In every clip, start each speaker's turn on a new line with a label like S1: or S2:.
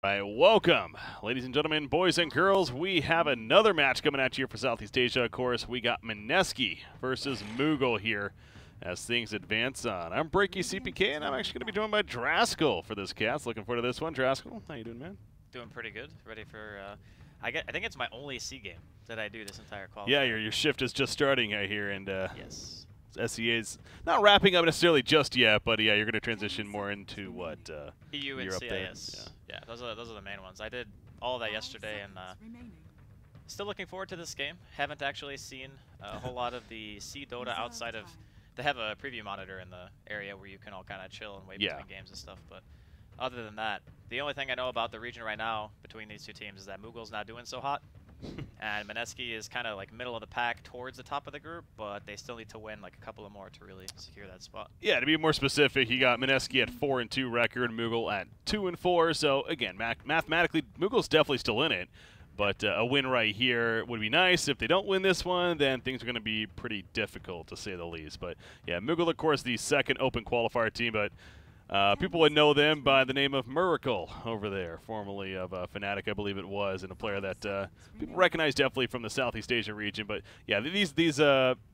S1: Right, welcome, ladies and gentlemen, boys and girls. We have another match coming at you for Southeast Asia. Of course, we got Mineski versus Moogle here as things advance on. I'm Breaky CPK, and I'm actually going to be joined by Draskell for this cast. Looking forward to this one. Draskell, how you doing, man?
S2: Doing pretty good. Ready for, I think it's my only C game that I do this entire qualifier.
S1: Yeah, your shift is just starting, I hear, and
S2: yes.
S1: SEA's not wrapping up necessarily just yet, but yeah, you're going to transition more into what?
S2: EU and
S1: Europe
S2: CIS. Yeah, those are the main ones. I did all of that yesterday, and still looking forward to this game. Haven't actually seen a whole lot of the C Dota outside of. They have a preview monitor in the area where you can all kind of chill and wait between games and stuff. But other than that, the only thing I know about the region right now between these two teams is that Moogle's not doing so hot. And Mineski is kind of like middle of the pack towards the top of the group, but they still need to win like a couple of more to really secure that spot.
S1: Yeah, to be more specific, you got Mineski at 4-2 record, Moogle at 2-4. So again, mathematically, Moogle's definitely still in it, but a win right here would be nice. If they don't win this one, then things are going to be pretty difficult to say the least. But yeah, Moogle, of course, the second open qualifier team, but people would know them by the name of Miracle over there, formerly of Fnatic, I believe it was, and a player that people recognize definitely from the Southeast Asia region. But yeah, these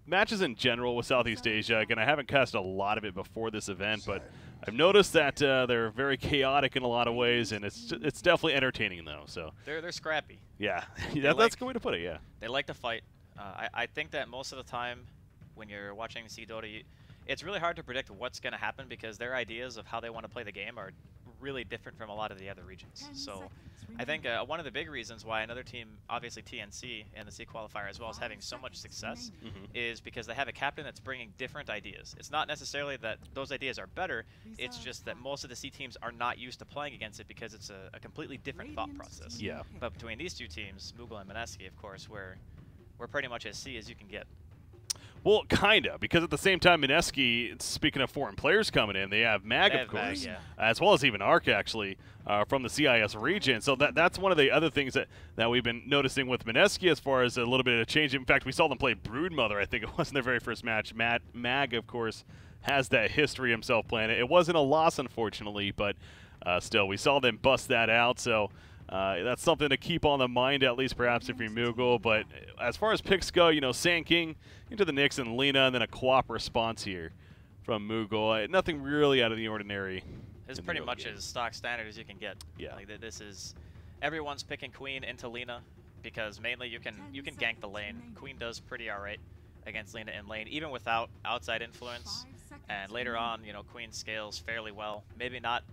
S1: matches in general with Southeast Asia, again, I haven't cast a lot of it before this event, but I've noticed that they're very chaotic in a lot of ways, and it's definitely entertaining though. So
S2: they're scrappy.
S1: Yeah, that's a good way to put it. Yeah,
S2: they like to fight. I think that most of the time when you're watching C Dota, it's really hard to predict what's going to happen because their ideas of how they want to play the game are really different from a lot of the other regions. So I think one of the big reasons why another team, obviously TNC and the C qualifier as well, is having so much success is because they have a captain that's bringing different ideas. It's not necessarily that those ideas are better, it's just that most of the C teams are not used to playing against it because it's a completely different thought process.
S1: Yeah.
S2: But between these two teams, Moogle and Mineski, of course, we're pretty much as C as you can get.
S1: Well, kind of, because at the same time, Mineski, speaking of foreign players coming in, they have Mag, of course, as well as even Arc, actually, from the CIS region. So that's one of the other things that we've been noticing with Mineski as far as a little bit of change. In fact, we saw them play Broodmother, I think it was in their very first match. Mag, of course, has that history himself playing it. It wasn't a loss, unfortunately, but still, we saw them bust that out. So that's something to keep on the mind, at least perhaps if you're Moogle. But as far as picks go, you know, Sand King into the Nyx and Lena, and then a co-op response here from Moogle. Nothing really out of the ordinary.
S2: It's pretty much as stock standard as you can get.
S1: Yeah.
S2: Like this is everyone's picking Queen into Lena because mainly you can gank the lane. Queen does pretty alright against Lena in lane, even without outside influence. And later on, you know, Queen scales fairly well. Maybe not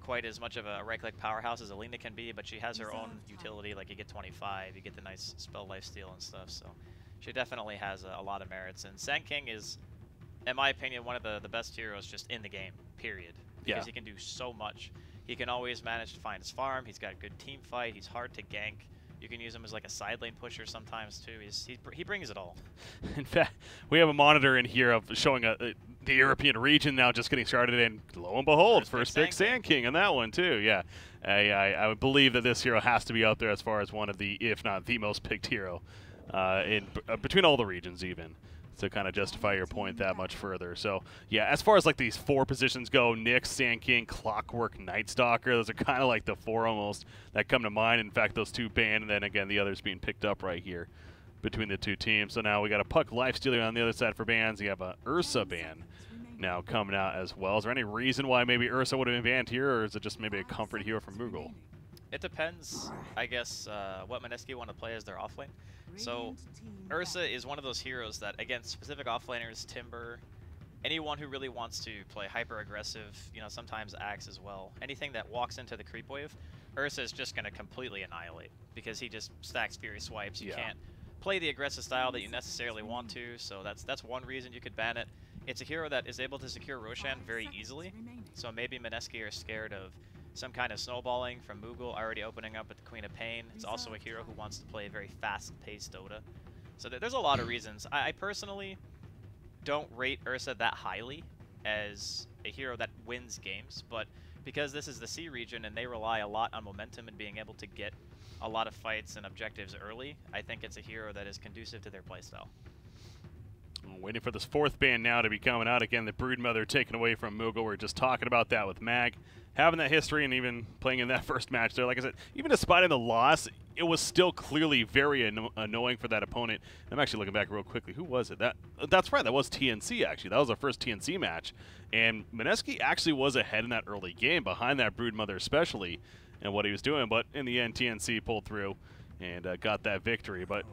S2: quite as much of a right-click powerhouse as Alina can be, but she has her own utility. Like you get 25, you get the nice spell lifesteal and stuff. So she definitely has a lot of merits. And Sand King is, in my opinion, one of the best heroes just in the game, period. Because he can do so much. He can always manage to find his farm. He's got good team fight. He's hard to gank. You can use him as like a side lane pusher sometimes too. He brings it all.
S1: In fact, we have a monitor in here of showing the European region now just getting started, and lo and behold, first pick Sand King on that one too. Yeah, I would believe that this hero has to be out there as far as one of the, if not the most picked hero between all the regions even, to kind of justify your point that much further. So yeah, as far as like these four positions go, Nyx, Sand King, Clockwork, Night Stalker, those are kind of like the four almost that come to mind. In fact, those two banned, and then again the others being picked up right here between the two teams. So now we got a Puck Lifestealer on the other side for bans. You have a Ursa ban now coming out as well. Is there any reason why maybe Ursa would have been banned here, or is it just maybe a comfort hero from Moogle?
S2: It depends, I guess, what Mineski want to play as their offlane. So Ursa is one of those heroes that, against specific offlaners, Timber, anyone who really wants to play hyper-aggressive, you know, sometimes Axe as well, anything that walks into the creep wave, Ursa is just going to completely annihilate because he just stacks Fury Swipes. You can't play the aggressive style that you necessarily want to, so that's one reason you could ban it. It's a hero that is able to secure Roshan very easily, so maybe Mineski are scared of some kind of snowballing from Moogle already opening up with the Queen of Pain. It's also a hero who wants to play a very fast-paced Dota. So there's a lot of reasons. I personally don't rate Ursa that highly as a hero that wins games, but because this is the C region and they rely a lot on momentum and being able to get a lot of fights and objectives early, I think it's a hero that is conducive to their playstyle.
S1: Waiting for this fourth ban now to be coming out. Again, the Broodmother taken away from Moogle. We were just talking about that with Mag. Having that history and even playing in that first match there, like I said, even despite the loss, it was still clearly very annoying for that opponent. I'm actually looking back real quickly. Who was it? That's right. That was TNC, actually. That was our first TNC match. And Mineski actually was ahead in that early game, behind that Broodmother especially, and what he was doing. But in the end, TNC pulled through and got that victory. But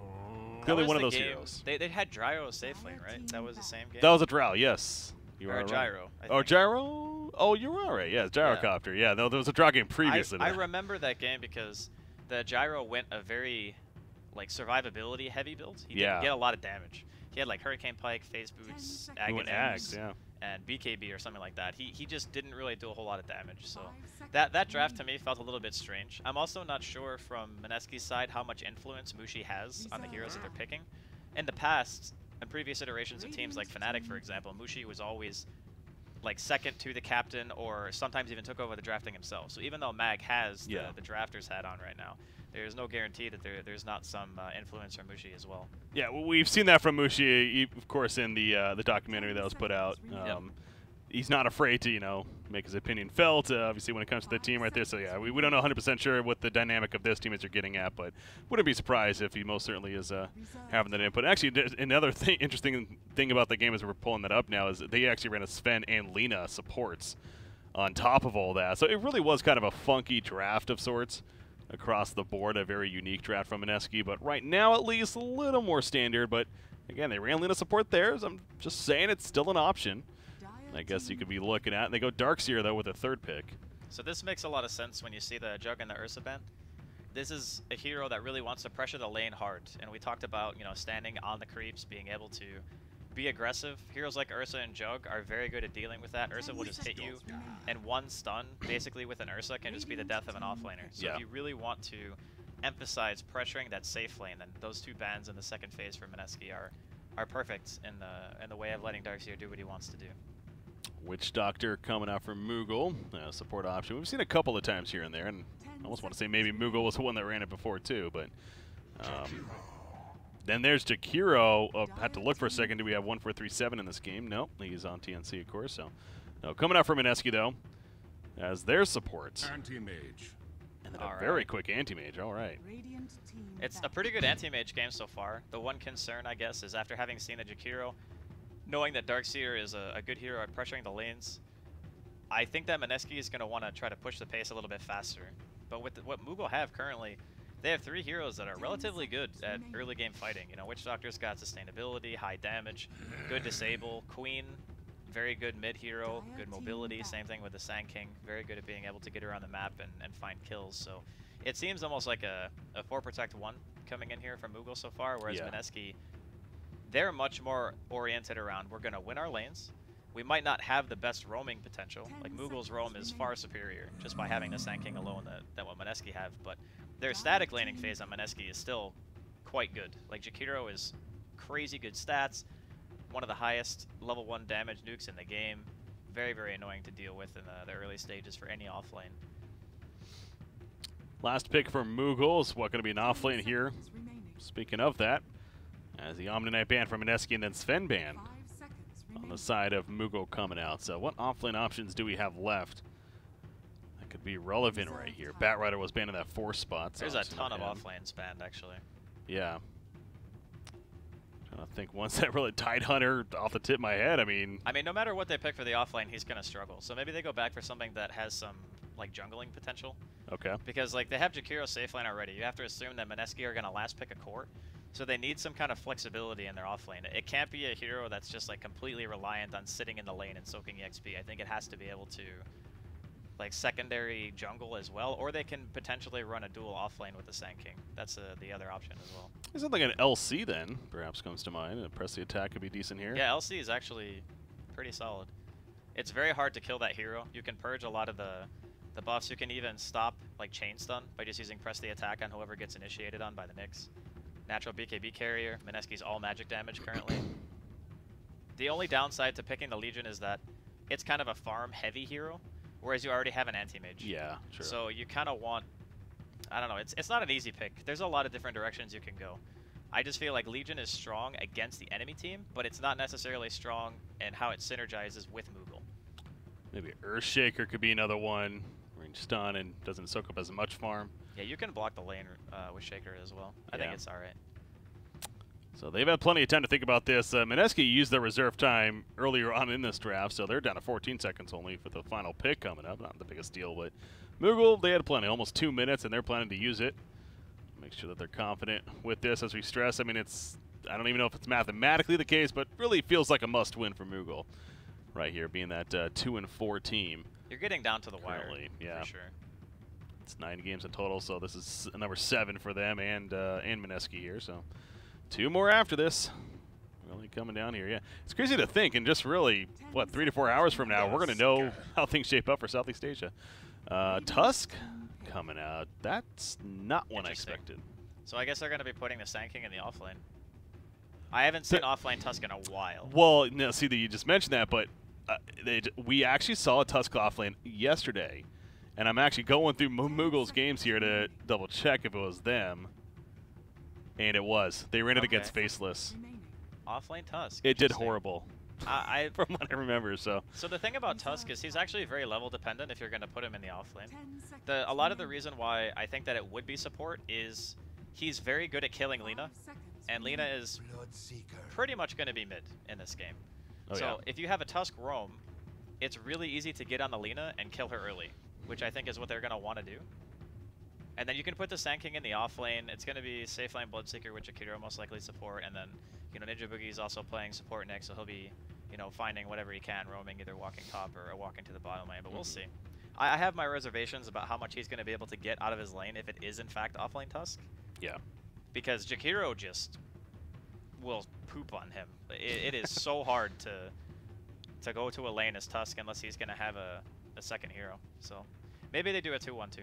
S1: clearly one of those heroes.
S2: They had Gyro safe lane, right? That was the same game?
S1: That was a Drow, yes. You
S2: or
S1: are
S2: Gyro.
S1: Right. Oh, Gyro? Oh, you were right. Yeah, Gyrocopter. Yeah, no, there was a Drow game previous to that.
S2: I remember that game because the Gyro went a very like survivability heavy build. He didn't get a lot of damage. He had like Hurricane Pike, Phase Boots,
S1: Ags,
S2: and BKB or something like that. He just didn't really do a whole lot of damage. So that draft to me felt a little bit strange. I'm also not sure from Mineski's side how much influence Mushi has on the heroes that they're picking. In the past, in previous iterations of teams like Fnatic, for example, Mushi was always like second to the captain, or sometimes even took over the drafting himself. So even though Mag has the drafter's hat on right now, there's no guarantee that there's not some influence from Mushi as well. Yeah,
S1: well, we've seen that from Mushi, of course, in the documentary that was put out. He's not afraid to, you know, make his opinion felt, obviously, when it comes to the team right there. So, yeah, we don't know 100% sure what the dynamic of this team is you're getting at, but wouldn't be surprised if he most certainly is having that input. Actually, there's another interesting thing about the game as we're pulling that up now is that they actually ran a Sven and Lina supports on top of all that. So it really was kind of a funky draft of sorts across the board, a very unique draft from Mineski, but right now at least a little more standard. But again, they ran Lina support theirs. I'm just saying it's still an option. I guess you could be looking at. And they go Darkseer, though, with a third pick.
S2: So this makes a lot of sense when you see the Jug and the Ursa ban. This is a hero that really wants to pressure the lane hard. And we talked about, you know, standing on the creeps, being able to be aggressive. Heroes like Ursa and Jug are very good at dealing with that. Ursa will just hit you, and one stun, basically with an Ursa, can just be the death of an offlaner. So if you really want to emphasize pressuring that safe lane, then those two bans in the second phase for Mineski are perfect in the way of letting Darkseer do what he wants to do.
S1: Witch Doctor coming out from Moogle, support option. We've seen a couple of times here and there, and I almost want to say maybe Moogle was the one that ran it before too, but then there's Jakiro. Had to look for a second. Do we have 1437 in this game? Nope, he's on TNC, of course. So, no, coming out from Mineski though, as their support.
S3: Anti-mage.
S1: And then a very quick anti-mage. All right.
S2: It's a pretty good anti-mage game so far. The one concern, I guess, is after having seen the Jakiro, knowing that Darkseer is a good hero at pressuring the lanes, I think that Mineski is going to want to try to push the pace a little bit faster. But with what Moogle have currently, they have three heroes that are relatively good at early game fighting. You know, Witch Doctor's got sustainability, high damage, good disable. Queen, very good mid hero, good mobility. Same thing with the Sand King, very good at being able to get around the map and find kills. So it seems almost like a 4 Protect 1 coming in here from Moogle so far, whereas Mineski, they're much more oriented around, we're going to win our lanes. We might not have the best roaming potential. Like, Moogle's roam is far superior just by having the Sand King alone than what Mineski have. But their static laning phase on Mineski is still quite good. Like, Jakiro is crazy good stats. One of the highest level 1 damage nukes in the game. Very, very annoying to deal with in the early stages for any offlane.
S1: Last pick for Moogle is what going to be an offlane here. Speaking of that, as the Omni-Knight ban from Mineski and then Sven ban on the side of Moogle coming out. So what offlane options do we have left that could be relevant right here? Batrider was banned in that 4 spot. So
S2: there's a ton of offlanes banned, actually.
S1: Yeah. Trying to think once that really Tidehunter off the tip of my head. I mean,
S2: no matter what they pick for the offlane, he's going to struggle. So maybe they go back for something that has some like jungling potential.
S1: Okay.
S2: Because like they have Jakiro safe lane already. You have to assume that Mineski are going to last pick a core. So they need some kind of flexibility in their offlane. It can't be a hero that's just like completely reliant on sitting in the lane and soaking EXP. I think it has to be able to like secondary jungle as well, or they can potentially run a dual offlane with the Sand King. That's the other option as well.
S1: Something like an LC then perhaps comes to mind. Press the attack could be decent here.
S2: Yeah, LC is actually pretty solid. It's very hard to kill that hero. You can purge a lot of the buffs. You can even stop like chain stun by just using press the attack on whoever gets initiated on by the Nyx. Natural BKB carrier. Mineski's all magic damage currently. The only downside to picking the Legion is that it's kind of a farm-heavy hero, whereas you already have an anti-mage.
S1: Yeah, sure.
S2: So you kind of want, I don't know, it's not an easy pick. There's a lot of different directions you can go. I just feel like Legion is strong against the enemy team, but it's not necessarily strong in how it synergizes with Moogle.
S1: Maybe Earthshaker could be another one. Range stun and doesn't soak up as much farm.
S2: Yeah, you can block the lane with Shaker as well. I think it's all right.
S1: So they've had plenty of time to think about this. Mineski used their reserve time earlier on in this draft, so they're down to 14 seconds only for the final pick coming up. Not the biggest deal, but Moogle, they had plenty, almost 2 minutes, and they're planning to use it. Make sure that they're confident with this, as we stress. I mean, I don't even know if it's mathematically the case, but really feels like a must-win for Moogle right here, being that 2-4 team.
S2: You're getting down to the wire,
S1: yeah.
S2: for sure.
S1: It's 9 games in total, so this is number 7 for them and Mineski here. So 2 more after this. Really coming down here, yeah. It's crazy to think, and just really, what, 3 to 4 hours from now, we're going to know how things shape up for Southeast Asia. Tusk coming out. That's not one I expected.
S2: So I guess they're going to be putting the Sand King in the offlane. I haven't seen offlane Tusk in a while.
S1: Well, no, see, you just mentioned that, but we actually saw a Tusk offlane yesterday, and I'm actually going through Moogle's games here to double check if it was them, and it was. They ran it against Faceless.
S2: Offlane Tusk.
S1: It did horrible.
S2: From
S1: what I remember, so
S2: the thing about Tusk is he's actually very level dependent if you're going to put him in the offlane. A lot of the reason why I think that it would be support is he's very good at killing Lina, and Lina is pretty much going to be mid in this game. If you have a Tusk roam, it's really easy to get on the Lina and kill her early, which I think is what they're going to want to do. And then you can put the Sand King in the offlane. It's going to be safe lane Bloodseeker, which Akira most likely support, and then Ninja Boogie's also playing support next, so he'll be finding whatever he can, roaming either walking top or walking to the bottom lane, but we'll see. I have my reservations about how much he's going to be able to get out of his lane if it is in fact offlane Tusk.
S1: Yeah.
S2: Because Jakiro just will poop on him. It is so hard to go to a lane as Tusk unless he's going to have a second hero. So maybe they do a 2-1-2.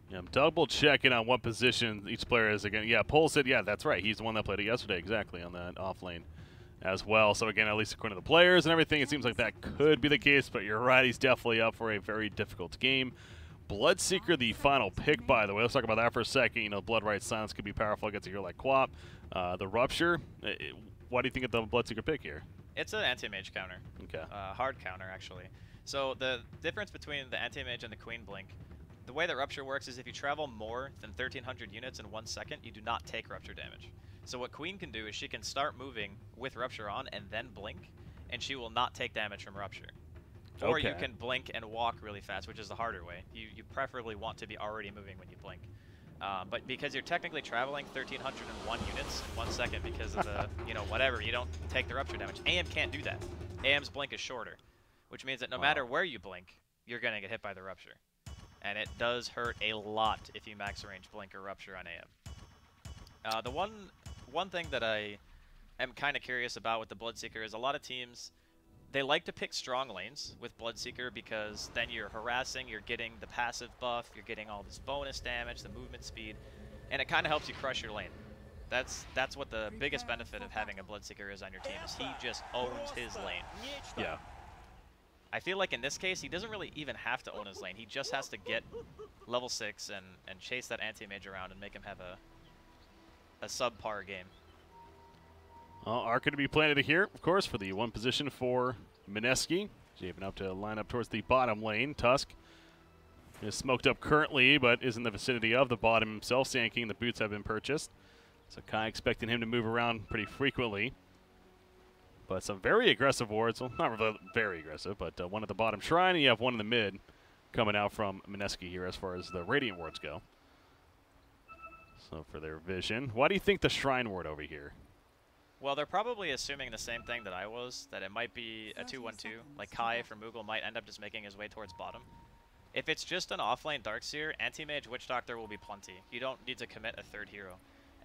S1: Yeah, I'm double checking on what position each player is again. Yeah, Pole said, yeah, that's right. He's the one that played it yesterday, exactly, on that off lane as well. So again, at least according to the players and everything, it seems like that could be the case, but you're right, he's definitely up for a very difficult game. Bloodseeker, the final pick, by the way. Let's talk about that for a second. Blood Right Silence could be powerful against a hero like Quap. The Rupture, why do you think of the Bloodseeker pick here?
S2: It's an anti-mage counter.
S1: Okay.
S2: Hard counter, actually. So the difference between the anti-mage and the Queen Blink, the way that Rupture works is if you travel more than 1,300 units in 1 second, you do not take Rupture damage. So what Queen can do is she can start moving with Rupture on and then blink, and she will not take damage from Rupture. Or you can blink and walk really fast, which is the harder way. You preferably want to be already moving when you blink. But because you're technically traveling 1,301 units in 1 second because of the, whatever, you don't take the Rupture damage. AM can't do that. AM's blink is shorter, which means that no matter where you blink, you're going to get hit by the Rupture. And it does hurt a lot if you max range blink or Rupture on AM. The one thing that I am kind of curious about with the Bloodseeker is a lot of teams, they like to pick strong lanes with Bloodseeker because then you're harassing, you're getting the passive buff, you're getting all this bonus damage, the movement speed, and it kind of helps you crush your lane. That's what the biggest benefit of having a Bloodseeker is on your team, is he just owns his lane.
S1: Yeah.
S2: I feel like in this case, he doesn't really even have to own his lane. He just has to get level 6 and chase that anti-mage around and make him have a subpar game.
S1: Well, Arc going to be planted here, of course, for the 1 position for Mineski. Javing up to line up towards the bottom lane. Tusk is smoked up currently, but is in the vicinity of the bottom himself. Sand King, the boots have been purchased. So Kai expecting him to move around pretty frequently. But some very aggressive wards. Well, not very aggressive, but one at the bottom shrine, and you have one in the mid coming out from Mineski here as far as the Radiant wards go. So for their vision. Why do you think the shrine ward over here?
S2: Well, they're probably assuming the same thing that I was, that it might be a 2-1-2. Like Kai from Moogle might end up just making his way towards bottom. If it's just an offlane Darkseer, Anti-Mage Witch Doctor will be plenty. You don't need to commit a third hero.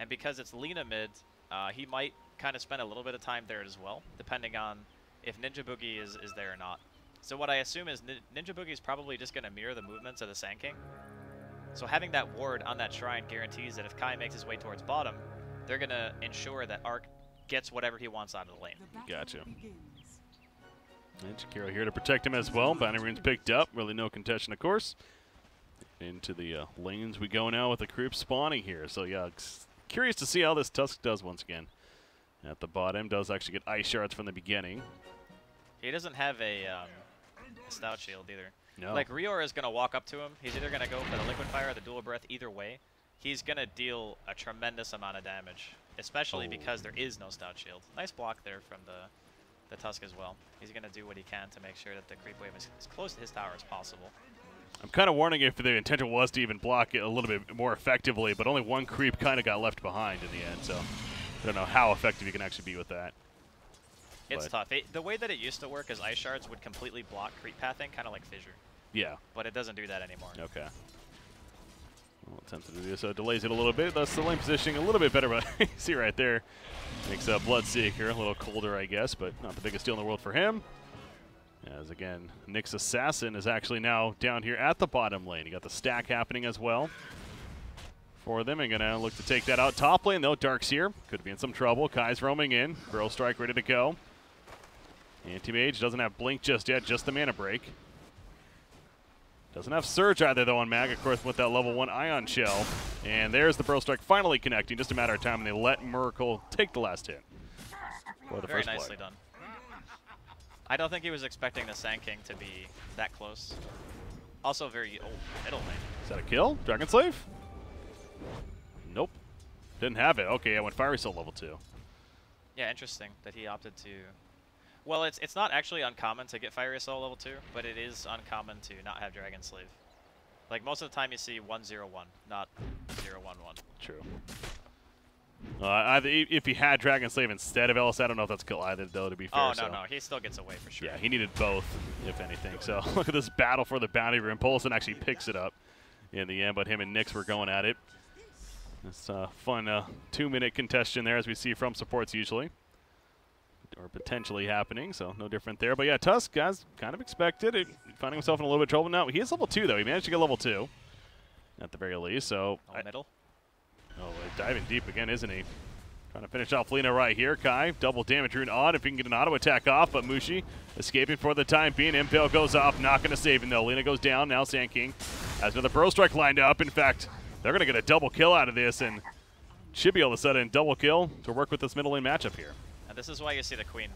S2: And because it's Lina mid, he might kind of spend a little bit of time there as well, depending on if Ninja Boogie is there or not. So what I assume is Ninja Boogie is probably just going to mirror the movements of the Sand King. So having that ward on that shrine guarantees that if Kai makes his way towards bottom, they're going to ensure that Arc gets whatever he wants out of the lane.
S1: Gotcha. And Jakiro here to protect him as well. Bounty runes picked up. Really no contention, of course. Into the lanes we go now with the creep spawning here. So yeah, curious to see how this Tusk does once again. At the bottom, does actually get ice shards from the beginning.
S2: He doesn't have a stout shield either.
S1: No.
S2: Like, Rior is going to walk up to him. He's either going to go for the liquid fire or the dual breath. Either way, he's going to deal a tremendous amount of damage, especially because there is no stout shield. Nice block there from the Tusk as well. He's going to do what he can to make sure that the creep wave is as close to his tower as possible.
S1: I'm kind of warning if the intention was to even block it a little bit more effectively, but only one creep kind of got left behind in the end, so I don't know how effective you can actually be with that.
S2: It's tough. The way that it used to work is ice shards would completely block creep pathing, kind of like fissure.
S1: Yeah.
S2: But it doesn't do that anymore.
S1: Okay. Well, attempted to do this, so it delays it a little bit. Thus the lane positioning a little bit better, but you see right there, makes Bloodseeker a little colder, I guess, but not the biggest deal in the world for him. As again, Nick's Assassin is actually now down here at the bottom lane. You got the stack happening as well for them, and gonna look to take that out. Top lane though, Dark's here. Could be in some trouble. Kai's roaming in. Burrow Strike ready to go. Anti-Mage doesn't have Blink just yet, just the mana break. Doesn't have Surge either though on Mag, of course, with that level 1 Ion Shell. And there's the Burrow Strike finally connecting, just a matter of time, and they let Miracle take the last hit. For the
S2: Very
S1: first
S2: nicely
S1: play.
S2: done. I don't think he was expecting the Sand King to be that close. Also very old middle lane.
S1: Is that a kill? Dragon Slave? Nope. Didn't have it. Okay, I went Fiery Soul level 2.
S2: Yeah, interesting that he opted to... Well, it's not actually uncommon to get Fiery Soul level 2, but it is uncommon to not have Dragon Slave. Like, most of the time you see 1-0-1, not 0-1-1.
S1: True. If he had Dragon Slave instead of Ellis, I don't know if that's kill either, though, to be fair.
S2: Oh, no, he still gets away for sure.
S1: Yeah, he needed both, if anything. So look at this battle for the bounty room. Polson actually picks it up in the end, but him and Nyx were going at it. It's a fun 2-minute contention there, as we see from supports usually. Or potentially happening, so no different there. But yeah, Tusk, as kind of expected, finding himself in a little bit of trouble now. He is level 2, though. He managed to get level 2, at the very least. So
S2: middle.
S1: Oh, diving deep again, isn't he? Trying to finish off Lina right here. Kai, double damage rune on if he can get an auto attack off, but Mushi escaping for the time being. Impale goes off, not going to save him though. Lina goes down, now Sand King has another Burrow Strike lined up. In fact, they're going to get a double kill out of this, and should be able to set in double kill to work with this middle lane matchup here.
S2: And this is why you see the Queen.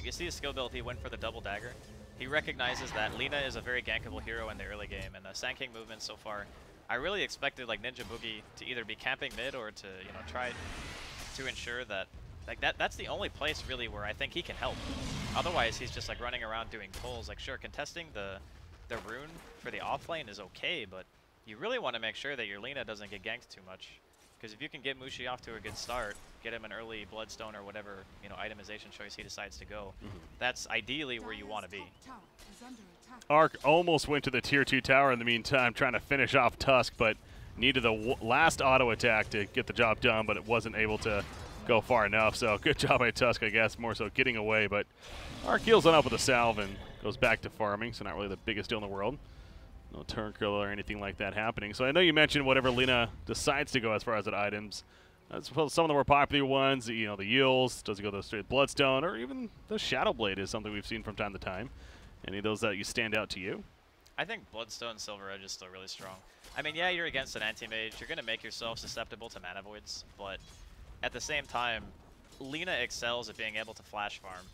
S2: You see his skill ability went for the double dagger. He recognizes that Lina is a very gankable hero in the early game, and the Sand King movement so far, I really expected like Ninja Boogie to either be camping mid or to try to ensure that that's the only place really where I think he can help. Otherwise he's just like running around doing pulls. Like sure, contesting the rune for the off lane is okay, but you really want to make sure that your Lina doesn't get ganked too much. Because if you can get Mushi off to a good start, get him an early Bloodstone or whatever itemization choice he decides to go, that's ideally where you want to be.
S1: Arc almost went to the tier 2 tower in the meantime, trying to finish off Tusk, but needed the last auto attack to get the job done, but it wasn't able to go far enough. So good job by Tusk, I guess, more so getting away. But Arc heals on up with a salve and goes back to farming, so not really the biggest deal in the world. No turn kill or anything like that happening. So I know you mentioned whatever Lina decides to go as far as the items. I suppose some of the more popular ones, the Eels, does he go the straight Bloodstone, or even the Shadow Blade is something we've seen from time to time. Any of those that you stand out to you?
S2: I think Bloodstone Silver Edge is still really strong. I mean, yeah, you're against an anti-mage. You're going to make yourself susceptible to mana voids, but at the same time, Lina excels at being able to flash farm,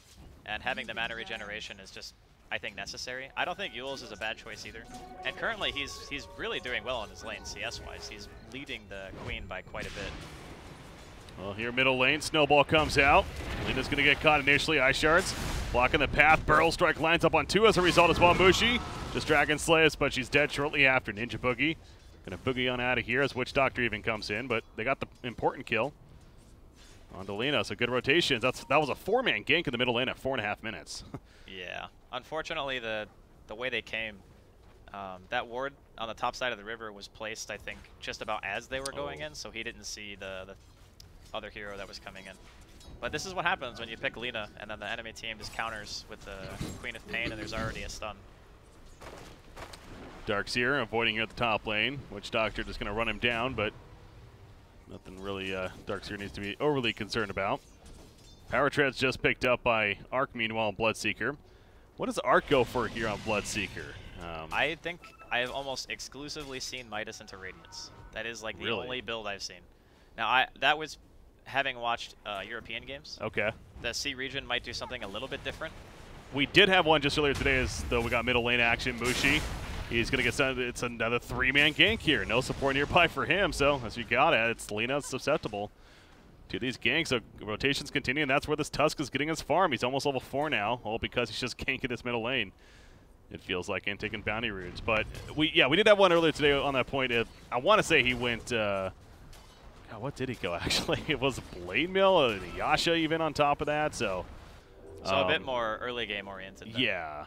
S2: and having the mana regeneration is just, I think, necessary. I don't think Yules is a bad choice either. And currently, he's really doing well on his lane CS-wise. He's leading the Queen by quite a bit.
S1: Well, here middle lane, Snowball comes out. Lina's going to get caught initially. Ice Shards blocking the path. Burrow Strike lines up on 2 as a result as well. Mushi just Dragon Slays, but she's dead shortly after. Ninja Boogie going to boogie on out of here as Witch Doctor even comes in, but they got the important kill on Lina, so good rotations. That was a 4-man gank in the middle lane at 4.5 minutes.
S2: Yeah. Unfortunately, the way they came, that ward on the top side of the river was placed, I think, just about as they were going in, so he didn't see the other hero that was coming in. But this is what happens when you pick Lina, and then the enemy team just counters with the Queen of Pain, and there's already a stun.
S1: Darkseer avoiding here at the top lane. Witch Doctor just going to run him down, but nothing really Darkseer needs to be overly concerned about. Power Tread's just picked up by Arc, meanwhile, on Bloodseeker. What does Arc go for here on Bloodseeker?
S2: I think I have almost exclusively seen Midas into Radiance. That is like the only build I've seen. Now, that was having watched European games.
S1: Okay.
S2: The C region might do something a little bit different.
S1: We did have one just earlier today, as though we got middle lane action. Mushi, he's going to get some. It's another 3-man gank here. No support nearby for him, so as you got it, it's Lina's susceptible to these ganks. So rotations continue, and that's where this Tusk is getting his farm. He's almost level 4 now, all because he's just ganking this middle lane. It feels like, and taking bounty runes. But we did have one earlier today on that point. I want to say he went. God, what did he go actually? It was a Blade Mill, and a Yasha even on top of that. So
S2: a bit more early game oriented. Then.
S1: Yeah.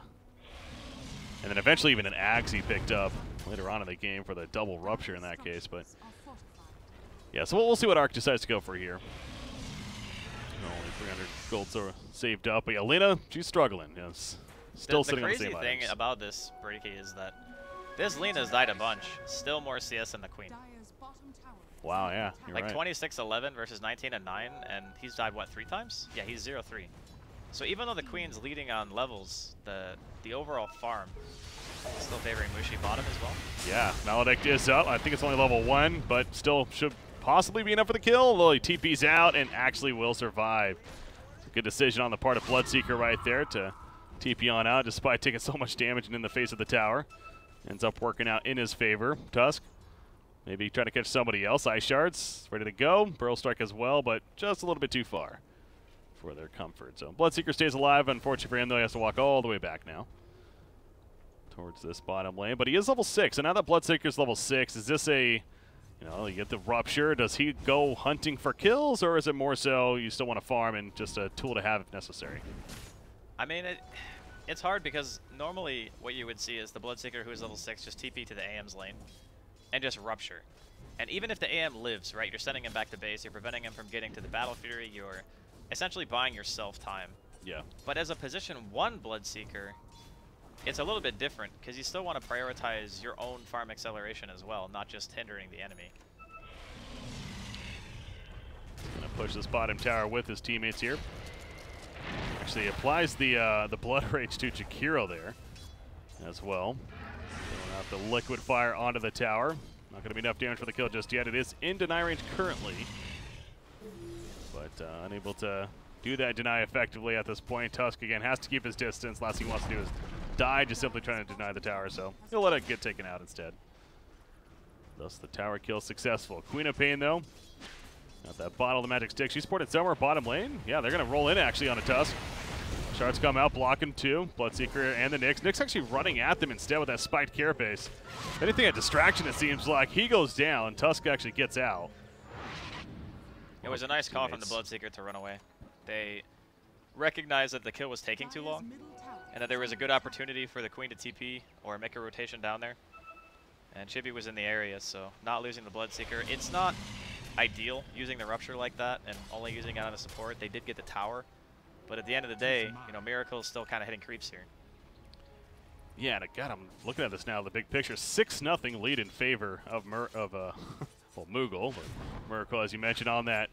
S1: And then eventually even an Axe he picked up later on in the game for the double rupture in that case. But yeah, so we'll see what Arc decides to go for here. Only 300 gold saved up. But yeah, Lina, she's struggling. Yes. Still sitting on the same items.
S2: The crazy thing about this Brady is that this Lina's died a bunch. Still more CS than the Queen.
S1: Wow, yeah, you're
S2: like
S1: right.
S2: 26-11 versus 19-9, and he's died, what, 3 times? Yeah, he's 0-3. So even though the Queen's leading on levels, the overall farm is still favoring Mushi bottom as well. Yeah,
S1: Maledict is up. I think it's only level 1, but still should possibly be enough for the kill. Although he TP's out and actually will survive. It's a good decision on the part of Bloodseeker right there to TP on out despite taking so much damage in the face of the tower. Ends up working out in his favor. Tusk maybe trying to catch somebody else. Ice Shards ready to go. Burrow Strike as well, but just a little bit too far for their comfort. So Bloodseeker stays alive. Unfortunately for him, though, he has to walk all the way back now towards this bottom lane. But he is level 6, and now that Bloodseeker's level 6, is this a, you get the Rupture. Does he go hunting for kills, or is it more so you still want to farm and just a tool to have if necessary?
S2: I mean, it's hard because normally what you would see is the Bloodseeker who is level 6 just TP to the AM's lane and just Rupture. And even if the AM lives, right, you're sending him back to base, you're preventing him from getting to the Battle Fury, you're essentially buying yourself time.
S1: Yeah.
S2: But as a position 1 Bloodseeker, it's a little bit different because you still want to prioritize your own farm acceleration as well, not just hindering the enemy.
S1: Gonna push this bottom tower with his teammates here. Actually applies the Blood Rage to Jakiro there as well. Throwing out the Liquid Fire onto the tower. Not going to be enough damage for the kill just yet. It is in deny range currently, but unable to do that deny effectively at this point. Tusk again has to keep his distance. Last thing he wants to do is die, just simply trying to deny the tower, so he'll let it get taken out instead. Thus the tower kill successful. Queen of Pain though. Got that bottle of the magic stick. She supported somewhere bottom lane. Yeah, they're going to roll in actually on a Tusk. Shards come out, block him too. Bloodseeker and the Nyx. Nyx actually running at them instead with that spiked carapace. If anything, a distraction it seems like. He goes down. Tusk actually gets out.
S2: It was a nice call from the Bloodseeker to run away. They recognized that the kill was taking too long and that there was a good opportunity for the Queen to TP or make a rotation down there. And Chibi was in the area, so not losing the Bloodseeker. It's not ideal using the Rupture like that and only using it on a support. They did get the tower, but at the end of the day, Miracle is still kind of hitting creeps here.
S1: Yeah, and God, I'm looking at this now, the big picture. 6-0 lead in favor of well, Moogle. But Miracle, as you mentioned, on that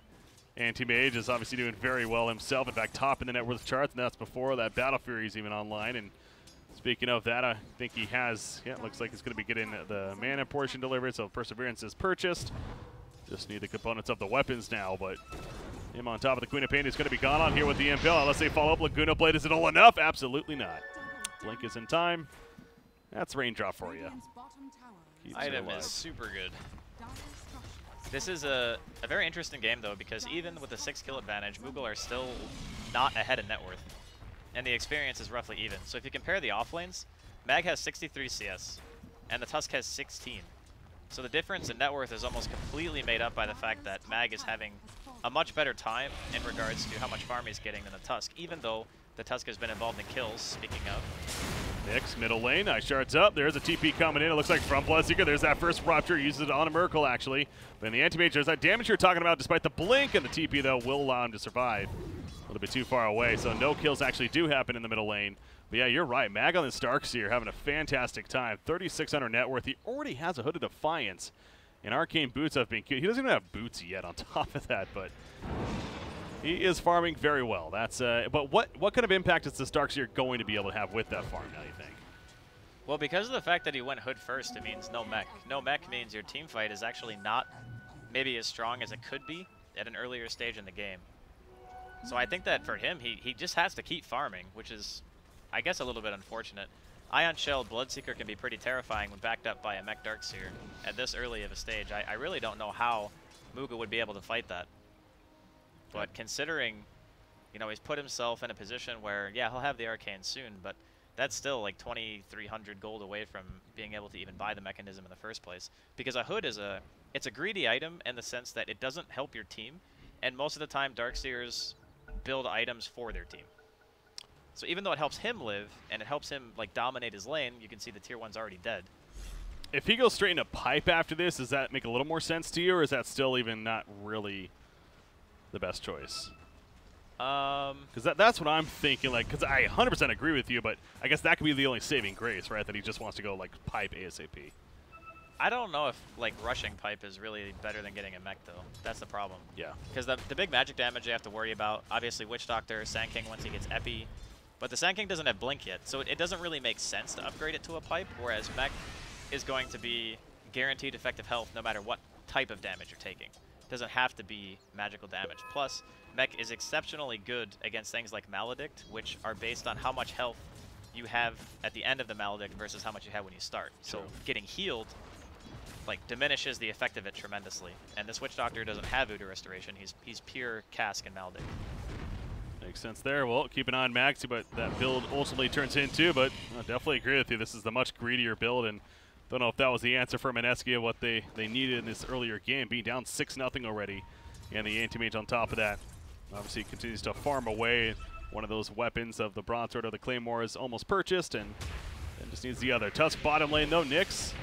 S1: anti-mage is obviously doing very well himself. In fact, top in the net worth charts, and that's before that Battle Fury is even online. And speaking of that, I think he has, yeah, it looks like he's going to be getting the mana portion delivered, so Perseverance is purchased. Just need the components of the weapons now, but him on top of the Queen of Pain is going to be gone on here with the Impel. Unless they follow up Laguna Blade. Is it all enough? Absolutely not. Blink is in time. That's Raindrop for you.
S2: Item is super good. This is a very interesting game, though, because even with a 6-kill advantage, Moogle are still not ahead in net worth. And the experience is roughly even. So if you compare the off lanes, Mag has 63 CS, and the Tusk has 16. So the difference in net worth is almost completely made up by the fact that Mag is having a much better time in regards to how much farm he's getting than the Tusk, even though the Tusk has been involved in kills, speaking of.
S1: Nyx, middle lane, Ice Shards up. There's a TP coming in. It looks like from Bloodseeker. There's that first Rupture. Uses it on a Miracle, actually. But in the anti-mage, there's that damage you're talking about, despite the blink, and the TP, though, will allow him to survive. A little bit too far away, so no kills actually do happen in the middle lane. But yeah, you're right. Mag on the Starkseer having a fantastic time. 3,600 net worth. He already has a Hood of Defiance. And Arcane Boots have been cute. He doesn't even have boots yet on top of that, but he is farming very well. That's but what kind of impact is the Starkseer going to be able to have with that farm now, you think?
S2: Well, because of the fact that he went Hood first, it means no mech. No mech means your team fight is actually not maybe as strong as it could be at an earlier stage in the game. So I think that for him, he just has to keep farming, which is, I guess, a little bit unfortunate. Ion Shell Bloodseeker can be pretty terrifying when backed up by a Mech Darkseer at this early of a stage. I really don't know how Moogle would be able to fight that. But considering, you know, he's put himself in a position where, yeah, he'll have the Arcane soon, but that's still like 2,300 gold away from being able to even buy the mechanism in the first place. Because a hood is it's a greedy item in the sense that it doesn't help your team, and most of the time Darkseers build items for their team. So even though it helps him live and it helps him like dominate his lane, you can see the tier 1's already dead.
S1: If he goes straight into pipe after this, does that make a little more sense to you, or is that still even not really the best choice? Because that's what I'm thinking, like, because I 100% agree with you, but I guess that could be the only saving grace, right? That he just wants to go like pipe ASAP.
S2: I don't know if like rushing pipe is really better than getting a mech though. That's the problem.
S1: Yeah.
S2: Because the big magic damage you have to worry about, obviously Witch Doctor, Sand King once he gets Epi, but the Sand King doesn't have Blink yet, so it doesn't really make sense to upgrade it to a pipe, whereas mech is going to be guaranteed effective health no matter what type of damage you're taking. It doesn't have to be magical damage. Plus, mech is exceptionally good against things like Maledict, which are based on how much health you have at the end of the Maledict versus how much you have when you start. So getting healed like diminishes the effect of it tremendously. And this Witch Doctor doesn't have Voodoo Restoration. He's pure Cask and Maledict.
S1: Makes sense there. Well, keep an eye on Maxi, but that build ultimately turns into, but I definitely agree with you. This is the much greedier build, and don't know if that was the answer for Mineski of what they needed in this earlier game, being down 6-0 already, and the Anti-Mage on top of that. Obviously continues to farm away. One of those weapons of the Broadsword or the Claymore is almost purchased, and then just needs the other. Tusk bottom lane though, Nyx.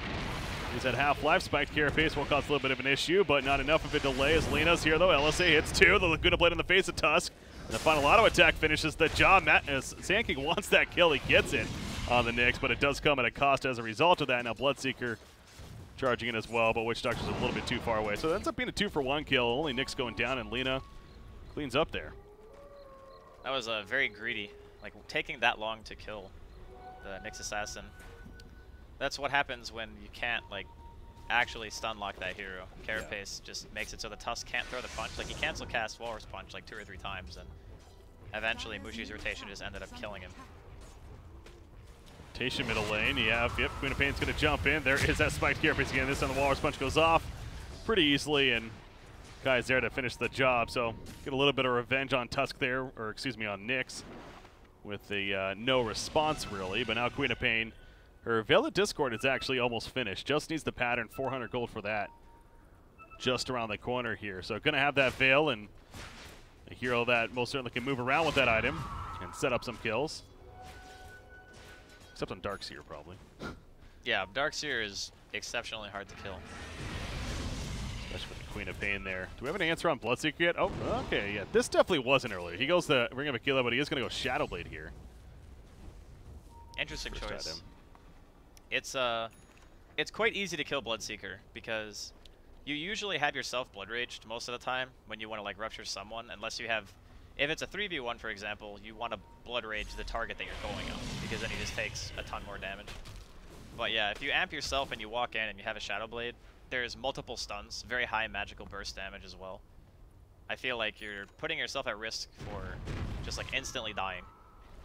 S1: He's at half-life. Spiked Carapace will cause a little bit of an issue, but not enough of a delay as Lena's here though. LSA hits 2. The Laguna Blade in the face of Tusk. And the final auto attack finishes the job. As Sand King wants that kill, he gets it on the Nyx, but it does come at a cost as a result of that. Now Bloodseeker charging in as well, but Witch Doctor's a little bit too far away. So it ends up being a 2-for-1 kill. Only Nyx going down, and Lena cleans up there.
S2: That was very greedy. Like, taking that long to kill the Nyx Assassin. That's what happens when you can't, like, actually stun lock that hero. Carapace just makes it so the Tusk can't throw the punch. Like, he cancel cast Walrus Punch like 2 or 3 times, and eventually Mushi's rotation just ended up killing him.
S1: Rotation middle lane, yep, Queen of Pain's gonna jump in. There is that spiked Carapace again. This time the Walrus Punch goes off pretty easily, and Kai's there to finish the job. So get a little bit of revenge on Tusk there, or excuse me, on Nyx, with the no response really. But now Queen of Pain, her Veil of Discord is actually almost finished. Just needs the pattern, 400 gold for that. Just around the corner here. So gonna have that Veil, and a hero that most certainly can move around with that item and set up some kills. Except on Darkseer, probably.
S2: Yeah, Darkseer is exceptionally hard to kill.
S1: Especially with the Queen of Pain there. Do we have an answer on Bloodseeker yet? Oh, okay, yeah. This definitely wasn't earlier. He goes the Ring of Aquila, but he is going to go Shadowblade here.
S2: Interesting choice. It's quite easy to kill Bloodseeker because you usually have yourself Blood Raged most of the time when you want to like rupture someone, unless you have, if it's a 3v1 for example, you want to Blood Rage the target that you're going on because then he just takes a ton more damage. But yeah, if you amp yourself and you walk in and you have a Shadowblade, there's multiple stuns, very high magical burst damage as well. I feel like you're putting yourself at risk for just like instantly dying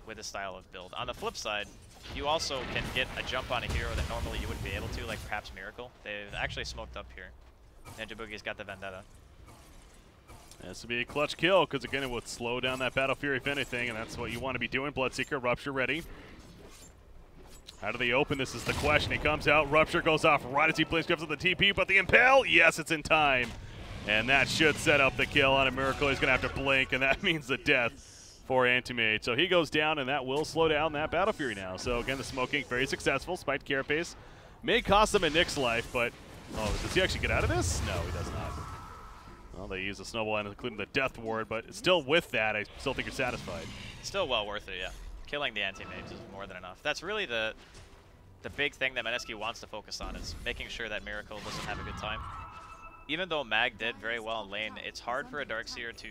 S2: with this style of build. On the flip side, you also can get a jump on a hero that normally you wouldn't be able to, like perhaps Miracle. They've actually smoked up here. Ninja Boogie's got the Vendetta.
S1: This would be a clutch kill, because again, it would slow down that Battle Fury if anything, and that's what you want to be doing. Bloodseeker, Rupture ready. How do they open? This is the question. He comes out, Rupture goes off right as he blinks, grabs at the TP, but the Impale, yes, it's in time. And that should set up the kill on a Miracle. He's going to have to blink, and that means the death for Anti-Mage. So he goes down, and that will slow down that Battle Fury now. So again, the smoking, very successful. Spiked Carapace. May cost him a Nyx life, but, oh, does he actually get out of this? No, he does not. Well, they use a snowball and including the Death Ward, but still with that, I still think you're satisfied.
S2: Still well worth it, yeah. Killing the Anti-Mage is more than enough. That's really the big thing that Mineski wants to focus on, is making sure that Miracle doesn't have a good time. Even though Mag did very well in lane, it's hard for a Darkseer to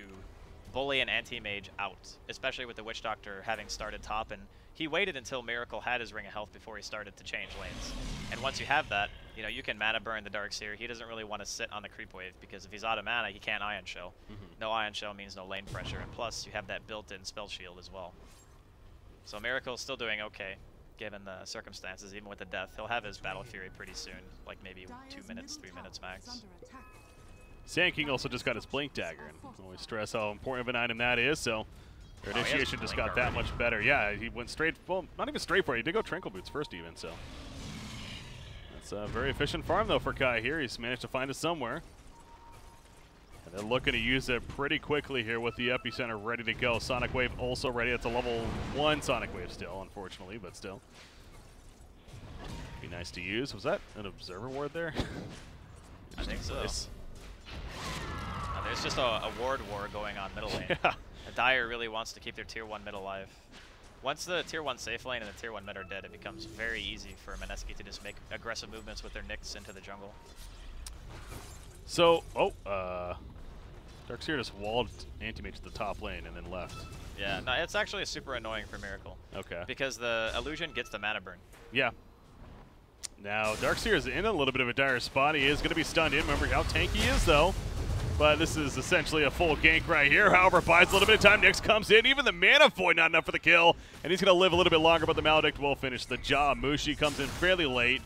S2: bully an Anti-Mage out, especially with the Witch Doctor having started top, and he waited until Miracle had his Ring of Health before he started to change lanes. And once you have that, you know, you can mana burn the Darkseer. He doesn't really want to sit on the creep wave because if he's out of mana, he can't Ion Shell. No Ion Shell means no lane pressure, and plus you have that built-in spell shield as well. So Miracle's still doing okay, given the circumstances, even with the death. He'll have his Battle Fury pretty soon, like maybe 2 minutes, 3 minutes max.
S1: Sand King also just got his Blink Dagger, and always stress how important of an item that is, so their initiation just got that much better. Yeah, he went straight, well, not even straight for it. He did go Tranquil Boots first even, so. That's a very efficient farm, though, for Kai here. He's managed to find it somewhere. And they're looking to use it pretty quickly here with the Epicenter ready to go. Sonic Wave also ready. It's a level 1 Sonic Wave still, unfortunately, but still. Be nice to use. Was that an Observer Ward there?
S2: I think so. There's just a ward war going on middle lane.
S1: Yeah.
S2: Dire really wants to keep their tier 1 mid alive. Once the tier 1 safe lane and the tier 1 mid are dead, it becomes very easy for Mineski to just make aggressive movements with their Nyx into the jungle.
S1: So, Darkseer just walled Anti-Mage to the top lane and then left.
S2: Yeah, no, it's actually super annoying for Miracle.
S1: Okay.
S2: Because the illusion gets the mana burn.
S1: Yeah. Now, Darkseer is in a little bit of a dire spot. He is going to be stunned in. Remember how tanky he is, though. But this is essentially a full gank right here. However, buys a little bit of time. Nyx comes in. Even the Mana Void not enough for the kill. And he's going to live a little bit longer, but the Maledict will finish the job. Mushi comes in fairly late.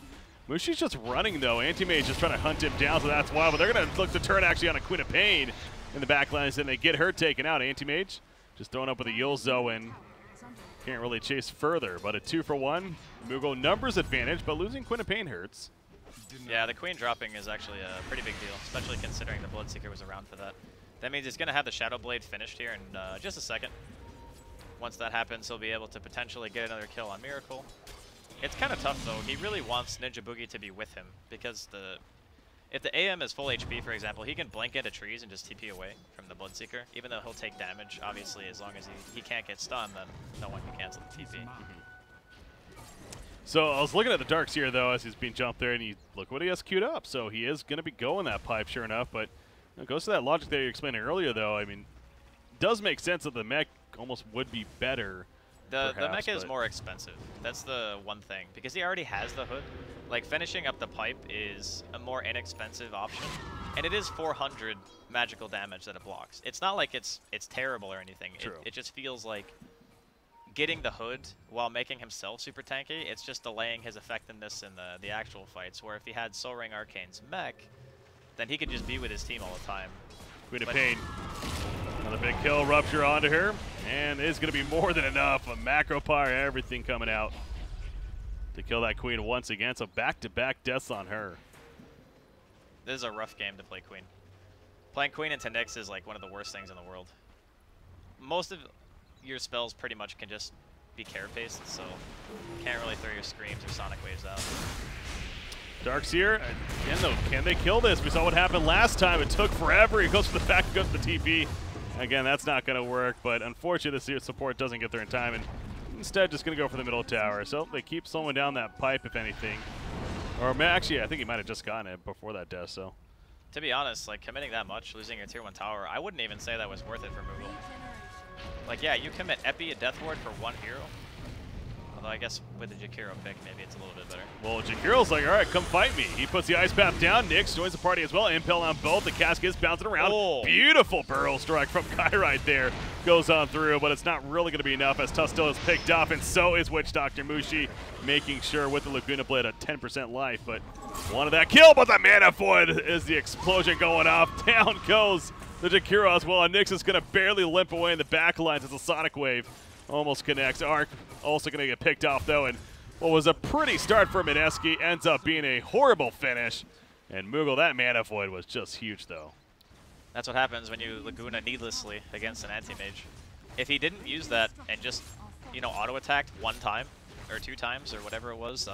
S1: Mushi's just running, though. Anti-Mage just trying to hunt him down, so that's wild. But they're going to look to turn actually on a Queen of Pain in the backlines, and they get her taken out. Anti-Mage just throwing up with a Yulzo and can't really chase further. But a 2-for-1. Moogle numbers advantage, but losing Queen of Pain hurts.
S2: Yeah, the Queen dropping is actually a pretty big deal, especially considering the Bloodseeker was around for that. That means he's going to have the Shadow Blade finished here in just a second. Once that happens, he'll be able to potentially get another kill on Miracle. It's kind of tough, though. He really wants Ninja Boogie to be with him, because if the AM is full HP, for example, he can blink into trees and just TP away from the Bloodseeker, even though he'll take damage. Obviously, as long as he can't get stunned, then no one can cancel the TP.
S1: So I was looking at the Darkseer, though, as he's being jumped there, and look what he has queued up. So he is going to be going that pipe, sure enough. But it goes to that logic that you explained earlier, though. I mean, it does make sense that the mech almost would be better.
S2: The mech is more expensive. That's the one thing. Because he already has the hood, like finishing up the pipe is a more inexpensive option. And it is 400 magical damage that it blocks. It's not like it's terrible or anything.
S1: True.
S2: It just feels like getting the hood while making himself super tanky, it's just delaying his effectiveness in the actual fights, where if he had Soul Ring Arcane's mech, then he could just be with his team all the time.
S1: Queen of Pain. Another big kill, Rupture onto her, and it's going to be more than enough. A Macro Pyre, everything coming out to kill that Queen once again, so back-to-back deaths on her.
S2: This is a rough game to play Queen. Playing Queen into Nyx is like one of the worst things in the world. Most of your spells pretty much can just be care-paced, so you can't really throw your Screams or Sonic Waves out.
S1: Darkseer, again though, can they kill this? We saw what happened last time. It took forever. He goes for the back, goes for the TP. Again, that's not going to work, but unfortunately the support doesn't get there in time, and instead just going to go for the middle tower. So they keep slowing down that pipe, if anything. Or actually, I think he might have just gotten it before that death, so.
S2: To be honest, like committing that much, losing your tier 1 tower, I wouldn't even say that was worth it for Moogle. Like, yeah, you commit Epi, a Death Ward for one hero. Although I guess with the Jakiro pick, maybe it's a little bit better.
S1: Well, Jakiro's like, all right, come fight me. He puts the Ice Path down. Nyx joins the party as well. Impel on both. The cask is bouncing around.
S2: Oh.
S1: Beautiful barrel strike from Kai right there. Goes on through, but it's not really going to be enough as Tustil is picked off, and so is Witch Doctor Mushi, making sure with the Laguna Blade a 10% life, but wanted that kill, but the Mana Void is the explosion going off. Down goes the Jakiro as well, and Nyx is going to barely limp away in the back lines as a Sonic Wave almost connects. Arc also going to get picked off, though, and what was a pretty start for Mineski ends up being a horrible finish. And Moogle, that Mana Void was just huge, though.
S2: That's what happens when you Laguna needlessly against an anti-mage. If he didn't use that and just, you know, auto-attacked one time, or 2 times, or whatever it was,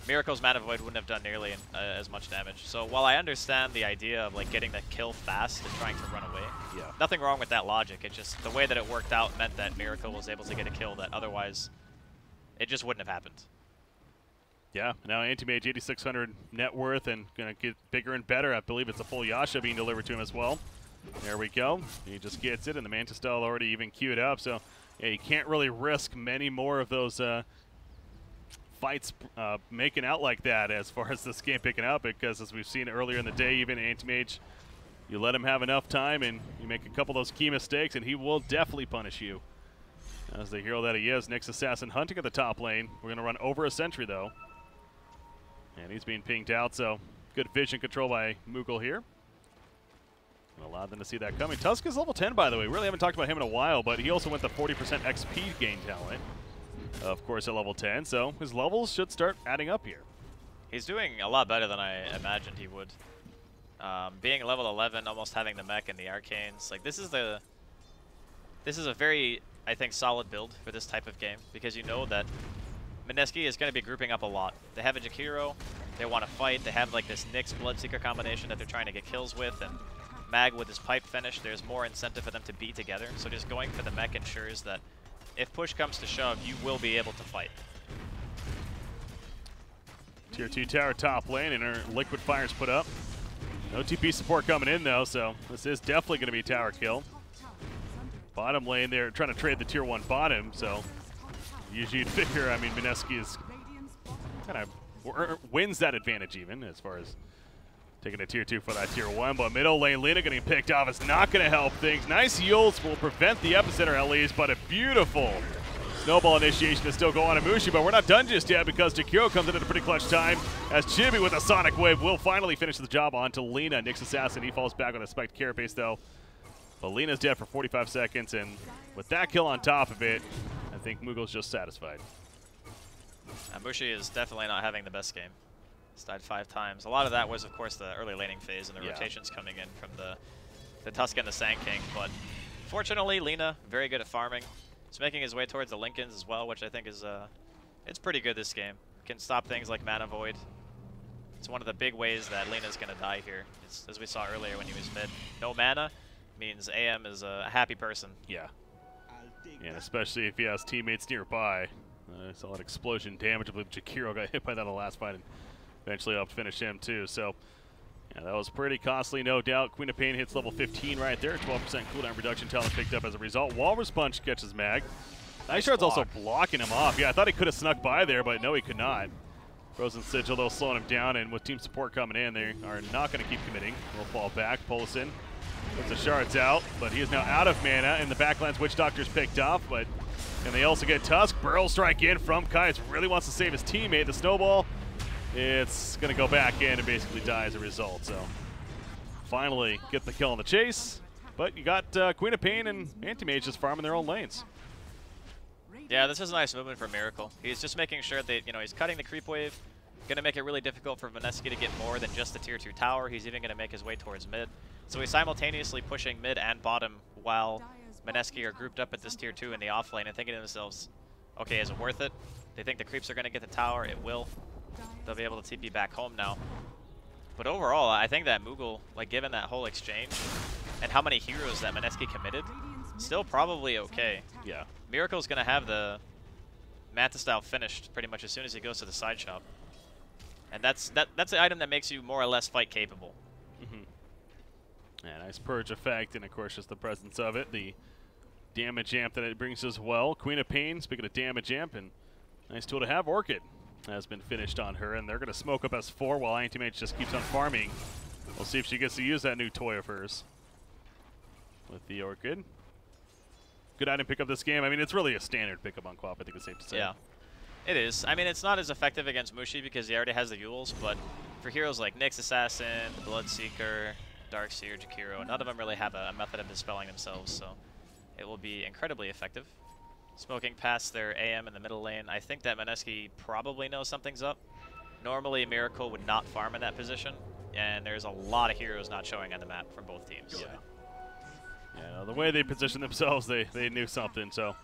S2: Miracle's Mana Void wouldn't have done nearly as much damage. So while I understand the idea of like getting the kill fast and trying to run away, nothing wrong with that logic. It just, the way that it worked out meant that Miracle was able to get a kill that otherwise it just wouldn't have happened.
S1: Yeah, now Anti-Mage 8,600 net worth and going to get bigger and better. I believe it's a full Yasha being delivered to him as well. There we go. He just gets it, and the Manta Style already even queued up. So yeah, you can't really risk many more of those fights making out like that as far as this game picking up, because as we've seen earlier in the day, even Anti-Mage, you let him have enough time and you make a couple of those key mistakes and he will definitely punish you. As the hero that he is, Nyx Assassin hunting at the top lane. We're going to run over a sentry though. And he's being pinged out, so good vision control by Moogle here. Allowed them to see that coming. Tusk is level 10, by the way. Really haven't talked about him in a while, but he also went the 40% XP gain talent, of course, at level 10. So his levels should start adding up here.
S2: He's doing a lot better than I imagined he would. Being level 11, almost having the mech and the arcanes. Like, this is a very, I think, solid build for this type of game, because you know that Mineski is going to be grouping up a lot. They have a Jakiro, they want to fight, they have like this Nyx Bloodseeker combination that they're trying to get kills with, and Mag with his pipe finish, there's more incentive for them to be together. So just going for the mech ensures that if push comes to shove, you will be able to fight.
S1: Tier 2 tower top lane, and our liquid fires put up. No TP support coming in though, so this is definitely going to be a tower kill. Bottom lane, they're trying to trade the tier 1 bottom, so usually you'd figure, I mean, Mineski is kind of wins that advantage even as far as taking a tier 2 for that tier 1, but middle lane Lina getting picked off is not going to help things. Nice yields will prevent the epicenter at least, but a beautiful snowball initiation is still going on Mushi, but we're not done just yet because Jakiro comes in at a pretty clutch time as Chibi with a Sonic Wave will finally finish the job onto Lina. Nyx Assassin, he falls back on a spiked carapace though, but Lina's dead for 45 seconds, and with that kill on top of it, I think Moogle's just satisfied.
S2: Mushi is definitely not having the best game. He's died 5 times. A lot of that was, of course, the early laning phase and the rotations coming in from the Tusk and the Sand King. But fortunately, Lina, very good at farming. He's making his way towards the Lincolns as well, which I think is it's pretty good this game. Can stop things like Mana Void. It's one of the big ways that Lina's going to die here. It's, as we saw earlier when he was mid. No mana means AM is a happy person.
S1: Yeah. And especially if he has teammates nearby. I saw that explosion damage. I believe Jakiro got hit by that in the last fight and eventually helped finish him too. So yeah, that was pretty costly, no doubt. Queen of Pain hits level 15 right there. 12% cooldown reduction talent picked up as a result. Walrus Punch catches Mag. Nice Shard's also blocking him off. Yeah, I thought he could have snuck by there, but no, he could not. Frozen Sigil, though, slowing him down, and with team support coming in, they are not going to keep committing. We'll fall back. Polison puts the Shards out, but he is now out of mana, and the backlands Witch Doctor's picked off, but and they also get Tusk. Burrow strike in from Kai's. Really wants to save his teammate. The Snowball, it's going to go back in and basically die as a result. So finally get the kill on the chase, but you got Queen of Pain and Anti-Mage just farming their own lanes.
S2: Yeah, this is a nice movement for Miracle. He's just making sure that, you know, he's cutting the creep wave. Going to make it really difficult for Mineski to get more than just the tier 2 tower. He's even going to make his way towards mid. So he's simultaneously pushing mid and bottom while Mineski are grouped up at this tier 2 in the off lane and thinking to themselves, okay, is it worth it? They think the creeps are going to get the tower. It will. They'll be able to TP back home now. But overall, I think that Moogle, like given that whole exchange and how many heroes that Mineski committed, still probably okay.
S1: Yeah.
S2: Miracle's going to have the Manta style finished pretty much as soon as he goes to the side shop. And that's the item that makes you more or less fight capable.
S1: Yeah, nice purge effect, and of course just the presence of it, the damage amp that it brings as well. Queen of Pain, speaking of damage amp, and nice tool to have. Orchid has been finished on her, and they're going to smoke up S4 while Anti-Mage just keeps on farming. We'll see if she gets to use that new toy of hers with the Orchid. Good item pickup this game. I mean, it's really a standard pickup on Quap, I think it's safe to say.
S2: Yeah, it is. I mean, it's not as effective against Mushi because he already has the Yules, but for heroes like Nyx Assassin, the Bloodseeker, Darkseer, Jakiro, none of them really have a method of dispelling themselves, so it will be incredibly effective. Smoking past their AM in the middle lane. I think that Mineski probably knows something's up. Normally, Miracle would not farm in that position, and there's a lot of heroes not showing on the map from both teams.
S1: Yeah. Yeah, the way they position themselves, they knew something, so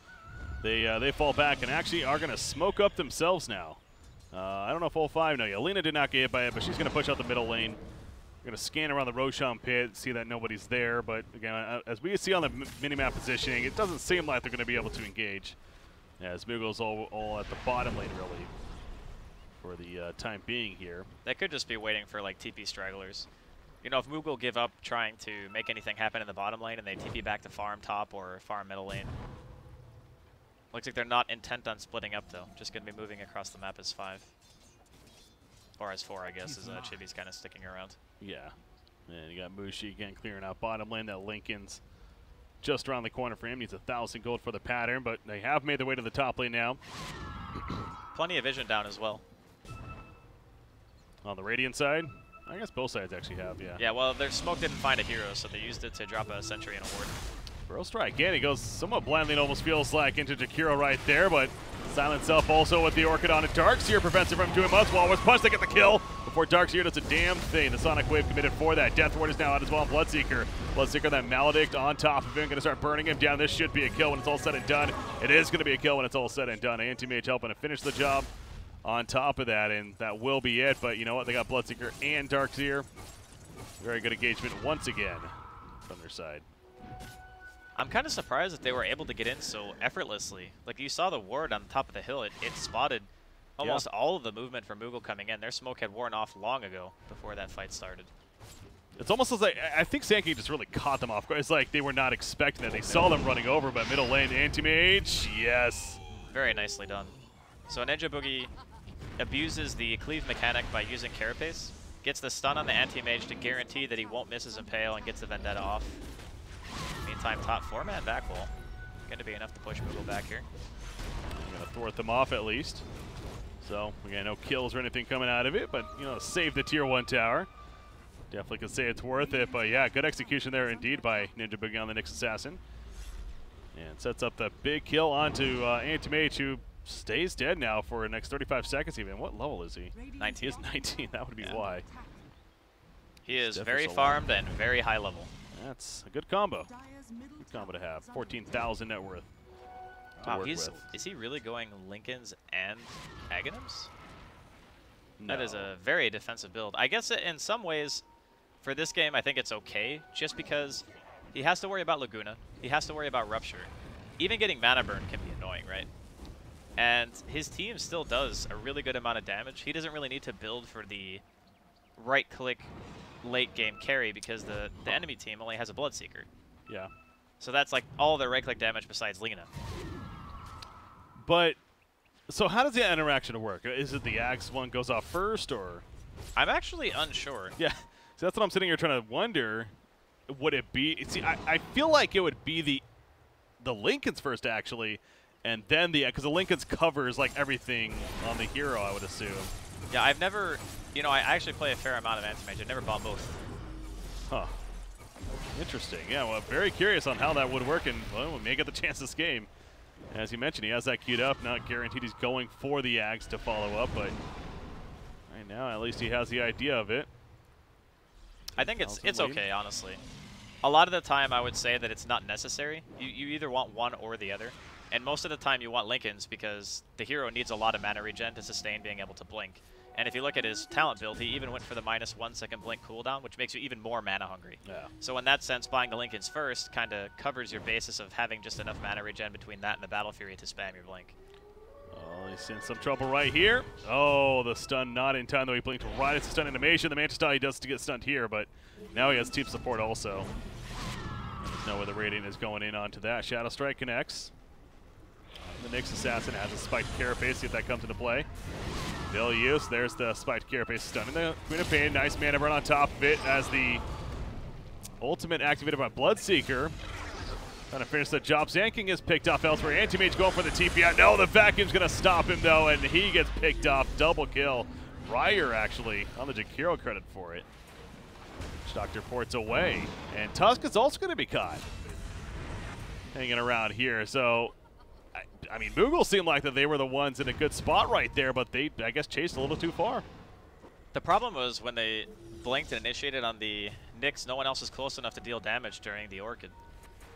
S1: they fall back and actually are going to smoke up themselves now. I don't know if all 5 know. Yeah, Lina did not get hit by it, but she's going to push out the middle lane. We're going to scan around the Roshan pit, see that nobody's there, but again, as we see on the minimap positioning, it doesn't seem like they're going to be able to engage. Yeah, as Moogle's all at the bottom lane, really, for the time being here.
S2: They could just be waiting for, like, TP stragglers. You know, if Moogle give up trying to make anything happen in the bottom lane and they TP back to farm top or farm middle lane, Looks like they're not intent on splitting up, though. Just going to be moving across the map as 5. Or as 4, I guess, as Chibi's kind of sticking around.
S1: Yeah. And you got Mushi again clearing out bottom lane. That Lincoln's just around the corner for him. Needs 1,000 gold for the pattern, but they have made their way to the top lane now.
S2: Plenty of vision down as well.
S1: On the Radiant side, I guess both sides actually have, yeah.
S2: Yeah, well, their smoke didn't find a hero, so they used it to drop a sentry and a ward.
S1: Burrow strike again. He goes somewhat blindly, it almost feels like, into Jakiro right there, but Silent Self also with the Orchid on it. Darkseer prevents it from doing much. Walrus Punch, they get the kill before Darkseer does a damn thing. The Sonic Wave committed for that. Death Ward is now out as well. Bloodseeker, that Maledict on top of him, going to start burning him down. This should be a kill when it's all said and done. It is going to be a kill when it's all said and done. Anti-Mage helping to finish the job on top of that, and that will be it. But you know what? They got Bloodseeker and Darkseer. Very good engagement once again from their side.
S2: I'm kind of surprised that they were able to get in so effortlessly. Like, you saw the ward on top of the hill. It spotted almost all of the movement from Moogle coming in. Their smoke had worn off long ago before that fight started.
S1: It's almost as like, I think Sankey just really caught them off guard. It's like they were not expecting that. They saw them running over, but middle lane, Anti-Mage, yes.
S2: Very nicely done. So Ninja Boogie abuses the cleave mechanic by using Carapace, gets the stun on the Anti-Mage to guarantee that he won't miss his Impale, and gets the Vendetta off. Meantime, top 4-man back wall. Going to be enough to push Moogle back here.
S1: I'm going to thwart them off at least. So, we got no kills or anything coming out of it, but, you know, save the tier 1 tower. Definitely can say it's worth it, but yeah, good execution there indeed by Ninja Boogie on the Nyx Assassin. And sets up the big kill onto Anti-Mage, who stays dead now for the next 35 seconds even. What level is he?
S2: 19.
S1: He is 19, that would be why.
S2: He is very farmed and very high level.
S1: That's a good combo. Good combo to have. 14,000 net worth.
S2: Wow, is he really going Lincolns and Aghanims?
S1: No.
S2: That is a very defensive build. I guess in some ways, for this game, I think it's okay, just because he has to worry about Laguna. He has to worry about Rupture. Even getting Mana Burn can be annoying, right? And his team still does a really good amount of damage. He doesn't really need to build for the right-click late-game carry because the enemy team only has a Bloodseeker.
S1: Yeah.
S2: So that's like all their right-click damage besides Lina.
S1: But, so how does the interaction work? Is it the Axe one goes off first, or?
S2: I'm actually unsure.
S1: Yeah, so that's what I'm sitting here trying to wonder. Would it be? See, I feel like it would be the Lincolns first actually, and then because the Lincolns covers like everything on the hero, I would assume.
S2: Yeah, I've never, you know, I actually play a fair amount of Anti-Mage. I've never bought both.
S1: Huh. Interesting. Yeah, well, very curious on how that would work, and well, we may get the chance this game. As you mentioned, he has that queued up. Not guaranteed he's going for the Ags to follow up, but right now at least he has the idea of it.
S2: I think it's okay, honestly. A lot of the time, I would say that it's not necessary. You either want one or the other. And most of the time, you want Lincolns because the hero needs a lot of mana regen to sustain being able to blink. And if you look at his talent build, he even went for the -1 second blink cooldown, which makes you even more mana hungry.
S1: Yeah.
S2: So in that sense, buying the Lincolns first kind of covers your basis of having just enough mana regen between that and the Battle Fury to spam your blink.
S1: Oh, he's in some trouble right here. Oh, the stun not in time, though. He blinked right at the stun animation. The Mantis style he does to get stunned here, but now he has team support also. There's no way the Radiant is going in onto that. Shadow Strike connects. The Nyx Assassin has a spiked Carapace, see if that comes into play. They'll use. There's the spiked Carapace stun. And the Queen of Pain, nice mana burn on top of it as the ultimate activated by Bloodseeker. Trying to finish the job. Zanking is picked off elsewhere. Anti-Mage going for the TP out. No, the vacuum's going to stop him, though, and he gets picked off. Double kill. Ryer, actually, on the Jakiro credit for it. Doctor ports away. And Tusk is also going to be caught. Hanging around here. So, I mean, Moogle seemed like that they were the ones in a good spot right there, but they, I guess, chased a little too far.
S2: The problem was when they blinked and initiated on the Nyx, no one else was close enough to deal damage during the Orchid.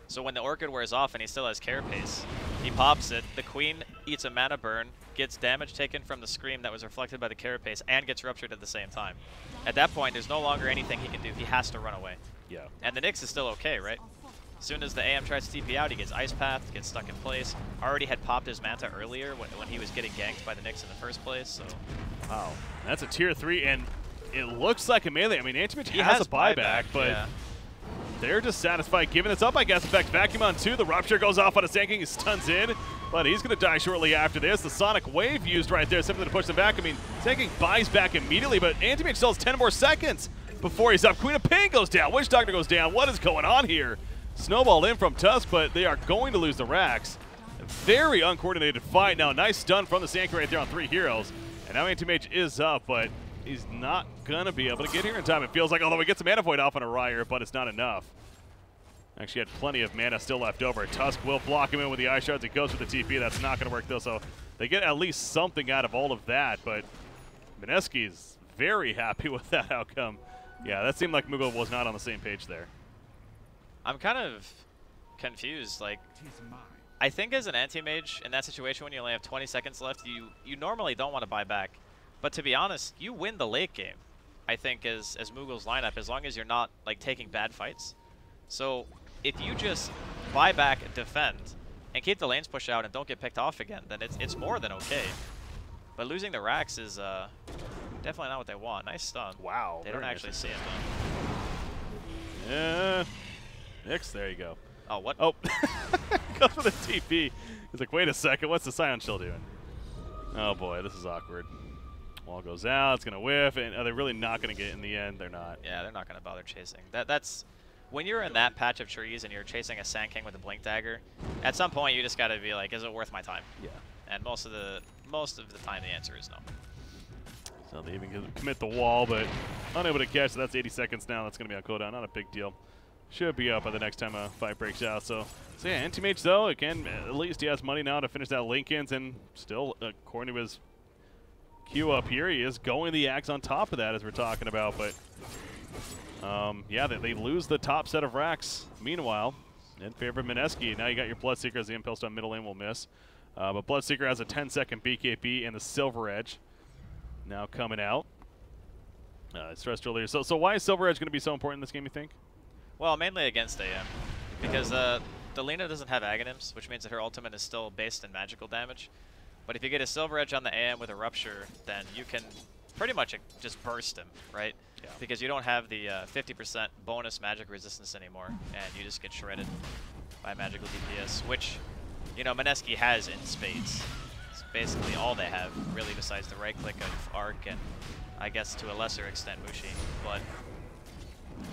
S2: So when the Orchid wears off and he still has Carapace, he pops it, the Queen eats a mana burn, gets damage taken from the Scream that was reflected by the Carapace, and gets ruptured at the same time. At that point, there's no longer anything he can do. He has to run away.
S1: Yeah.
S2: And the Nyx is still okay, right? As soon as the AM tries to TP out, he gets Ice Path, gets stuck in place. Already had popped his Manta earlier when he was getting ganked by the Nyx in the first place, so...
S1: Wow. That's a tier 3, and it looks like a melee. I mean, Anti-Mage has a buyback, but...
S2: Yeah.
S1: They're dissatisfied giving this up, I guess. In fact, Vacuum on 2. The Rupture goes off on a Zanking. He stuns in. But he's going to die shortly after this. The Sonic Wave used right there, simply to push them back. I mean, Sand King buys back immediately, but Anti-Mage still has 10 more seconds before he's up. Queen of Pain goes down. Witch Doctor goes down. What is going on here? Snowball in from Tusk, but they are going to lose the racks. A very uncoordinated fight. Now, a nice stun from the Sand King right there on 3 heroes. And now Anti-Mage is up, but he's not going to be able to get here in time, it feels like, although he gets a Mana Void off on a Ryer, but it's not enough. Actually had plenty of mana still left over. Tusk will block him in with the Ice Shards. It goes for the TP. That's not going to work, though, so they get at least something out of all of that, but Mineski is very happy with that outcome. Yeah, that seemed like Moogle was not on the same page there.
S2: I'm kind of confused. Like, I think as an anti-mage, in that situation when you only have 20 seconds left, you normally don't want to buy back. But to be honest, you win the late game, I think, as Moogle's lineup, as long as you're not, like, taking bad fights. So if you just buy back, defend, and keep the lanes pushed out and don't get picked off again, then it's more than okay. But losing the racks is definitely not what they want. Nice stun.
S1: Wow.
S2: They don't actually see it, though.
S1: Yeah. Nyx, there you go.
S2: Oh, what?
S1: Oh. Goes for the TP. He's like, wait a second, what's the Scion Shield doing? Oh boy, this is awkward. Wall goes out, it's going to whiff, and are they really not going to get it in the end? They're not.
S2: Yeah, they're not going to bother chasing. That's... When you're in that patch of trees and you're chasing a Sand King with a Blink Dagger, at some point you just got to be like, is it worth my time?
S1: Yeah.
S2: And most of the time the answer is no.
S1: So they even commit the wall, but unable to catch. So that's 80 seconds now. That's going to be on cooldown. Not a big deal. Should be up by the next time a fight breaks out. So yeah, Anti-Mage though, again, at least he has money now to finish that Linkens, and still, according to his queue up here, he is going the Axe on top of that as we're talking about, but yeah, they lose the top set of racks. Meanwhile, in favor of Mineski. Now you got your Bloodseeker as the Impulse on middle lane will miss. But Bloodseeker has a 10-second BKB and the Silver Edge now coming out. I stressed earlier. So why is Silver Edge going to be so important in this game, you think?
S2: Well, mainly against AM. Because the Lina doesn't have Aghanims, which means that her ultimate is still based in magical damage. But if you get a Silver Edge on the AM with a Rupture, then you can pretty much just burst him, right? Yeah. Because you don't have the 50% bonus magic resistance anymore, and you just get shredded by magical DPS, which, you know, Mineski has in spades. It's basically all they have, really, besides the right-click of Arc and, I guess, to a lesser extent, Mushi. But,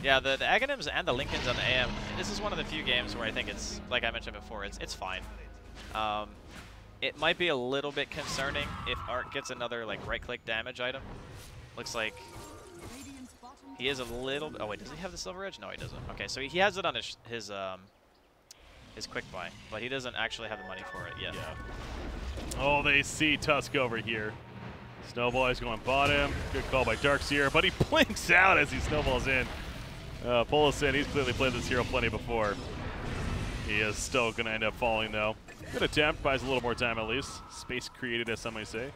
S2: yeah, the Aghanims and the Linkens on the AM, this is one of the few games where I think it's, like I mentioned before, it's fine. It might be a little bit concerning if Arc gets another, like, right-click damage item. Looks like he is a little... Oh, wait, does he have the Silver Edge? No, he doesn't. Okay, so he has it on his quick buy, but he doesn't actually have the money for it yet.
S1: Yeah. Oh, they see Tusk over here. Snowball is going bottom. Good call by Darkseer, but he blinks out as he snowballs in. Pulls in. He's clearly played this hero plenty before. He is still going to end up falling, though. Good attempt. Buys a little more time, at least. Space created, as some may say.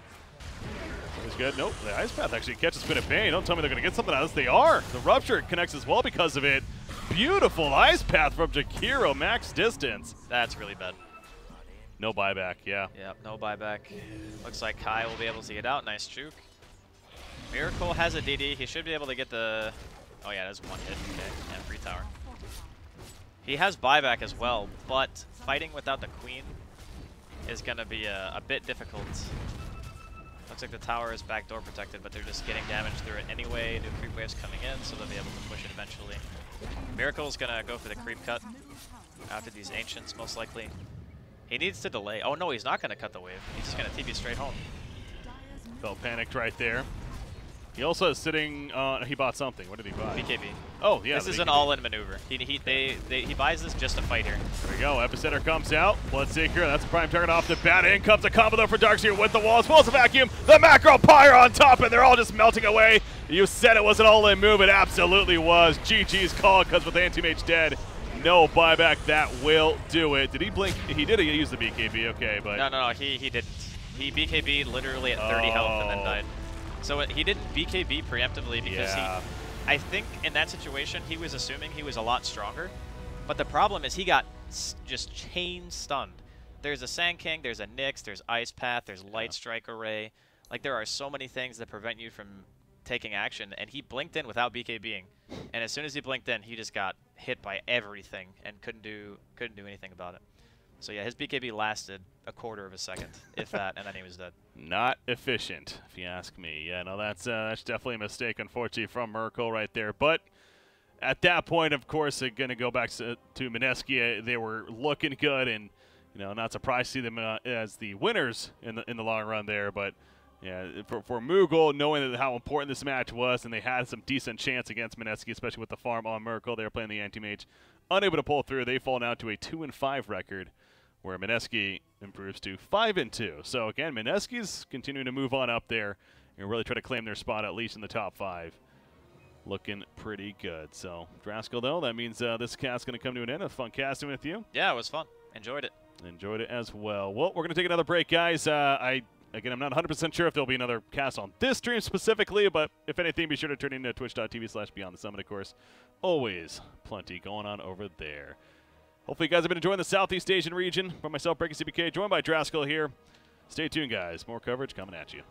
S1: It's good. Nope. The Ice Path actually catches Queen of Pain. Don't tell me they're going to get something out of this. They are. The Rupture connects as well because of it. Beautiful Ice Path from Jakiro. Max distance.
S2: That's really bad.
S1: No buyback, yeah.
S2: Yep, no buyback. Looks like Kai will be able to get out. Nice juke. Miracle has a DD. He should be able to get the... Oh, yeah, that's one hit. Okay, and free tower. He has buyback as well, but fighting without the Queen is going to be a bit difficult. Looks like the tower is backdoor protected, but they're just getting damage through it anyway. New creep waves coming in, so they'll be able to push it eventually. Miracle's going to go for the creep cut after these Ancients, most likely. He needs to delay. Oh, no, he's not going to cut the wave. He's just going to TP straight home.
S1: Felt panicked right there. He also is sitting on... he bought something. What did he buy?
S2: BKB.
S1: Oh, yeah.
S2: This is an all-in maneuver. He buys this just to fight here.
S1: There we go. Epicenter comes out. Bloodseeker. That's a prime target off the bat. In comes a combo, though, for Darkseer with the wall. As well as the vacuum. The Macro Pyre on top, and they're all just melting away. You said it was an all-in move. It absolutely was. GG's call, because with Anti-Mage dead, no buyback. That will do it. Did he blink? He did use the BKB. Okay, but...
S2: No, he didn't. He BKB'd literally at 30 health and then died. So he didn't BKB preemptively because I think in that situation he was assuming he was a lot stronger. But the problem is he got just chain stunned. There's a Sand King, there's a Nyx, there's Ice Path, there's Light Strike Array. Like there are so many things that prevent you from taking action, and he blinked in without BKBing. And as soon as he blinked in, he just got hit by everything and couldn't do anything about it. So yeah, his BKB lasted a quarter of a second, if that, and then he was dead.
S1: Not efficient, if you ask me. Yeah, no, that's definitely a mistake, unfortunately, from Merkel right there. But at that point, of course, they're going to go back to Mineski. They were looking good, and not surprised to see them as the winners in the long run there. But yeah, for Moogle, knowing how important this match was, and they had some decent chance against Mineski, especially with the farm on Merkel. They were playing the anti-mage, unable to pull through. They fall down to a 2-5 record, where Mineski improves to 5-2. So again, Mineski's continuing to move on up there and really try to claim their spot at least in the top 5. Looking pretty good. So Draskell, though, that means this cast's going to come to an end. It was fun casting with you.
S2: Yeah, it was fun. Enjoyed it.
S1: Enjoyed it as well. Well, we're going to take another break, guys. I'm not 100% sure if there'll be another cast on this stream specifically, but if anything, be sure to turn into twitch.tv/BeyondTheSummit, of course. Always plenty going on over there. Hopefully you guys have been enjoying the Southeast Asian region. From myself, Breaking CBK, joined by Draskell here. Stay tuned, guys. More coverage coming at you.